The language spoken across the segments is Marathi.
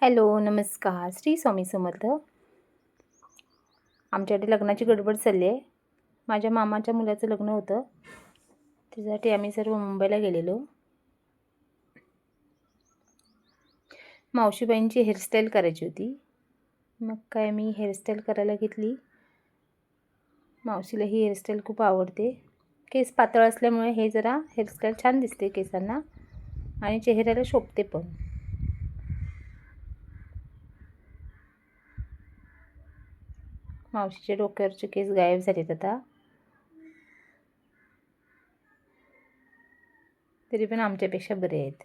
हॅलो, नमस्कार. श्री स्वामी समर्थ. आमच्याकडे लग्नाची गडबड चालली आहे. माझ्या मामाच्या मुलाचं लग्न होतं. त्यासाठी आम्ही सर्व मुंबईला गेलेलो. मावशीबाईंची हेअरस्टाईल करायची होती. मग काय मी हेअरस्टाईल करायला घेतली. मावशीला ही हेअरस्टाईल खूप आवडते. केस पातळ असल्यामुळे हे जरा हेअरस्टाईल छान दिसते केसांना आणि चेहऱ्याला शोभते पण. मावशीच्या डोक्यावरचे केस गायब झालेत आता. तरी पण आमच्यापेक्षा बरे आहेत.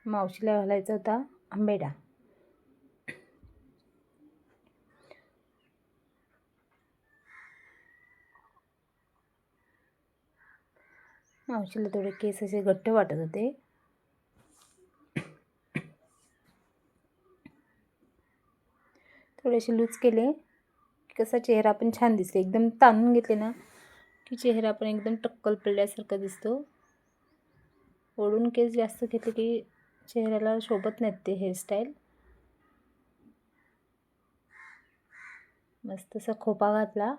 मावशीला घालायचा होता आंबेडा. मावशीला थोडे केस असे घट्ट वाटत होते. थोडेसे लूज केले कसा चेहरा पण छान दिसतो. एकदम ताणून घेतले ना की चेहरा पण एकदम टक्कल पडल्यासारखा दिसतो. ओढून केस जास्त घेतले की चेहऱ्याला शोभत नाहीत ते हेअरस्टाईल. मस्त असा खोपा घातला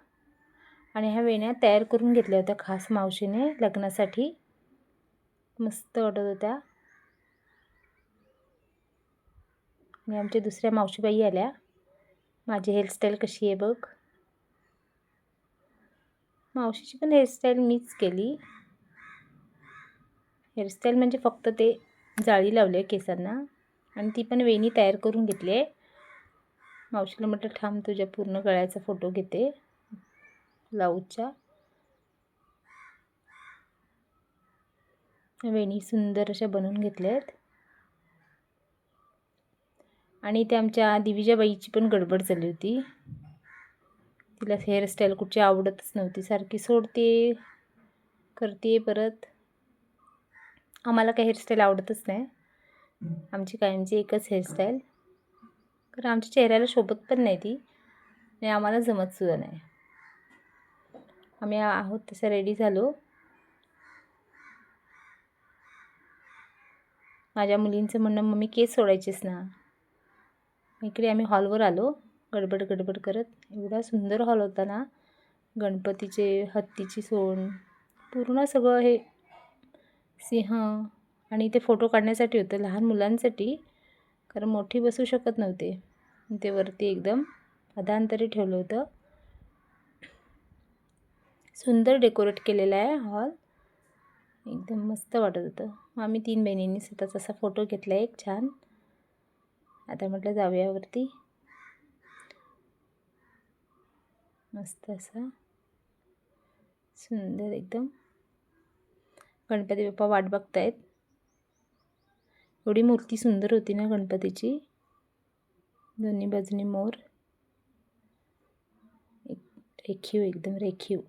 आणि ह्या वेण्या तयार करून घेतल्या होत्या खास मावशीने लग्नासाठी. मस्त वाटत होत्या. आणि आमच्या दुसऱ्या मावशीबाई आल्या. माझी हेअरस्टाईल कशी आहे बघ. मावशीची पण हेअरस्टाईल मीच केली. हेअरस्टाईल म्हणजे फक्त ते जाळी लावली आहे केसांना आणि ती पण वेणी तयार करून घेतली आहे. मावशीला म्हटलं थांब तुझ्या पूर्ण गळ्याचा फोटो घेते ब्लाऊजच्या. वेणी सुंदर अशा बनवून घेतल्या आहेत. आणि ते आमच्या दिवीच्या बाईची पण गडबड चालली होती. तिला हेअरस्टाईल कुठची आवडतच नव्हती. सारखी सोडते करते परत. आम्हाला काही हेअरस्टाईल आवडतच नाही. आमची कायमची एकच हेअरस्टाईल. कारण आमच्या चेहऱ्याला शोभत पण नाही ती आणि आम्हाला जमतसुद्धा नाही. आम्ही आहोत तसं रेडी झालो. माझ्या मुलींचं म्हणणं मम्मी केस सोडायचेच ना. इकडे आम्ही हॉलवर आलो गडबड करत. एवढा सुंदर हॉल होता ना. गणपतीचे हत्तीची सोंड पूर्ण सगळं हे सिंह आणि ते फोटो काढण्यासाठी होतं लहान मुलांसाठी. कारण मोठी बसू शकत नव्हते. ते वरती एकदम अधांतरी ठेवलं होतं. सुंदर डेकोरेट केलेला आहे हॉल. एकदम मस्त वाटत होतं. आम्ही 3 बहिणींनी स्वतःचा असा फोटो घेतला एक छान. आता म्हटलं जाऊया वरती. मस्त असा सुंदर एकदम. गणपती बाप्पा वाट बघतायत. एवढी मूर्ती सुंदर होती ना गणपतीची. दोन्ही बाजूनी मोर. रेखीव एकदम रेखीव.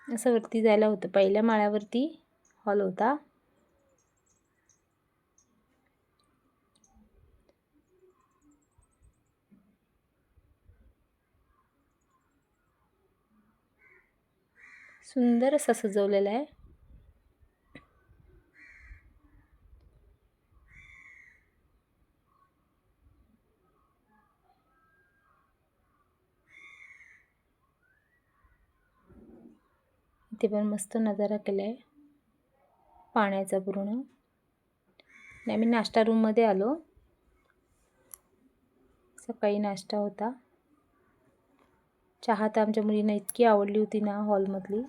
असं वरती जायला होतं. पहिल्या माळ्यावरती हॉल होता. सुंदर असं सजवलेलं आहे. इथे पण मस्त नजारा केला आहे पाण्याचा पूर्ण. आम्ही नाश्ता रूममध्ये आलो. सकाळी नाश्ता होता. चहा तर आमच्या मुलींना इतकी आवडली होती ना हॉलमधली.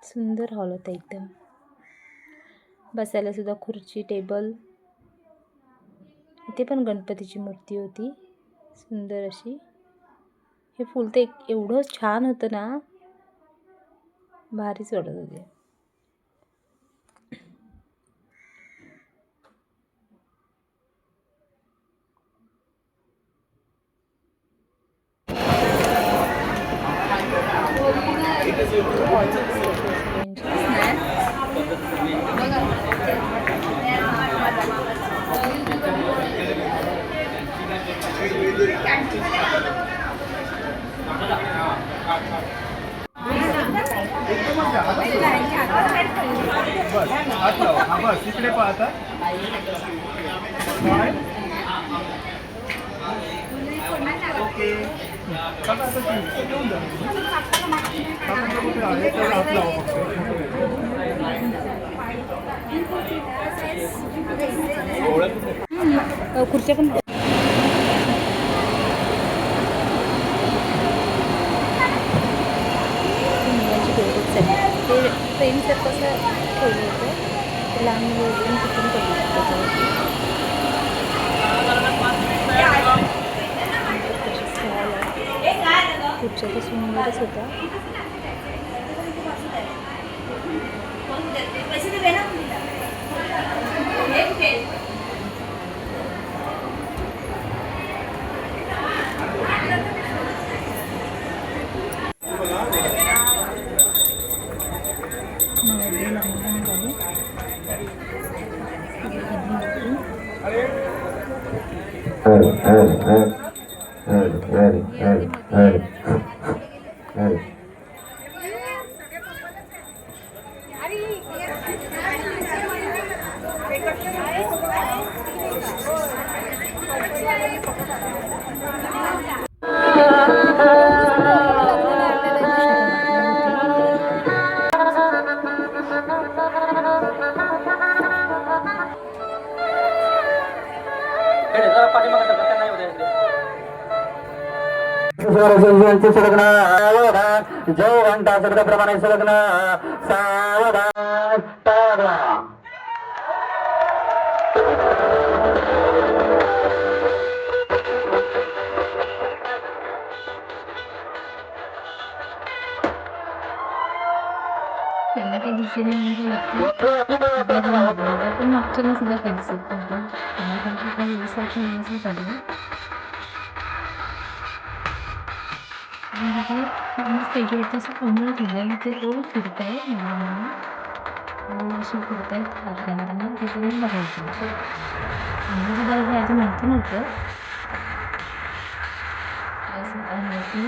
सुंदर हॉल होता एकदम. बसायला सुद्धा खुर्ची टेबल. इथे पण गणपतीची मूर्ती होती सुंदर अशी. हे फूल तर एवढं छान होतं ना. भारीच वाटत होते. बस हात लावा. हा बस इकडे पाहता. ओके. बघा आता तुम्ही घेऊन जा. हात लावा फक्त. खुर्च्या पण ते ट्रेनचं कसं ठेवलं होतं ते लहान मुलं वगैरे तिथून पडलं त्याच्यावरती खुर्च्या तर सुंदरच होत्या. सावधान जय घंटा शब्दाप्रमाणे सलग्न सावधान टाळा. त्यांना काही दिसेल पण मागच्या सुद्धा काही दिसत नव्हतं. काही दिवसात चालू त्याच्यावरती असं कमळ ठेवलं ते रोज फिरत आहे अशी फिरत आहेत आपल्याला तिकडून बघायचं म्हणजे बघायचं याचं माहिती नव्हतं माहिती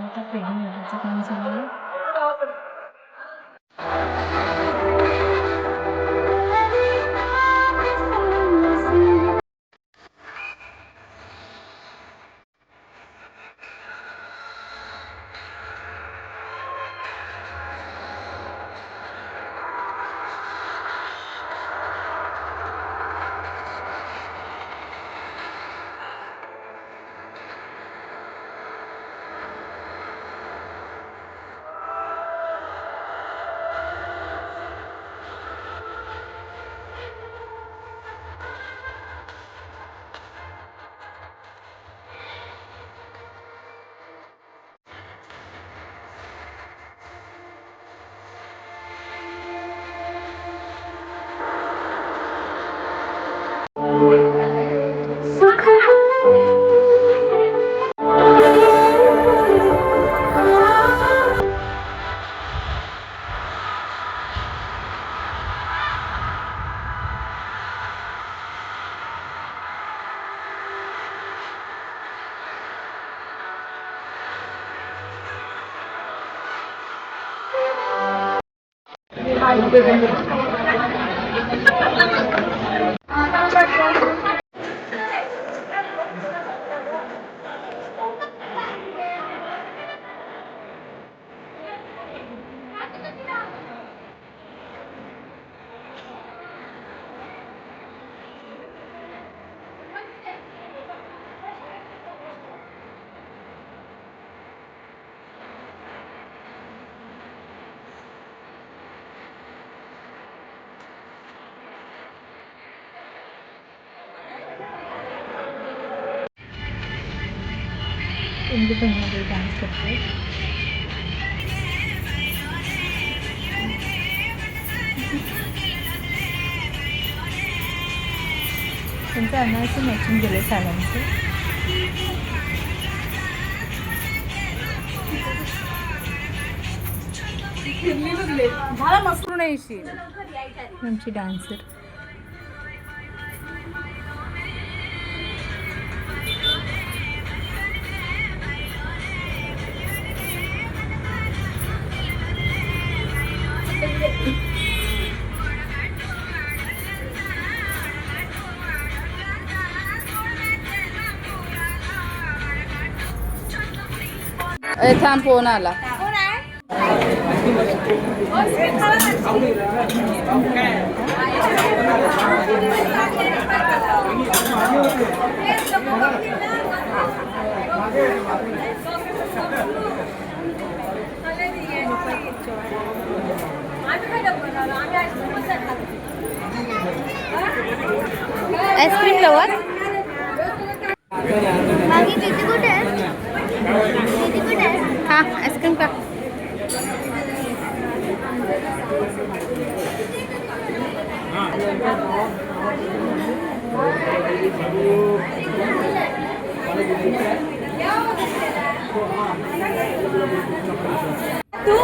आता पेन याचं काम चालू आहे. इंडिपेंडंटली डान्स करते. त्यांचं अनायचं मॅचिंग गेलं साड्यांचं. झाला मस्त नाही शी आमची डान्सर. थांब फोन आला. Ice cream lover. हा आईस्क्रीम का. तू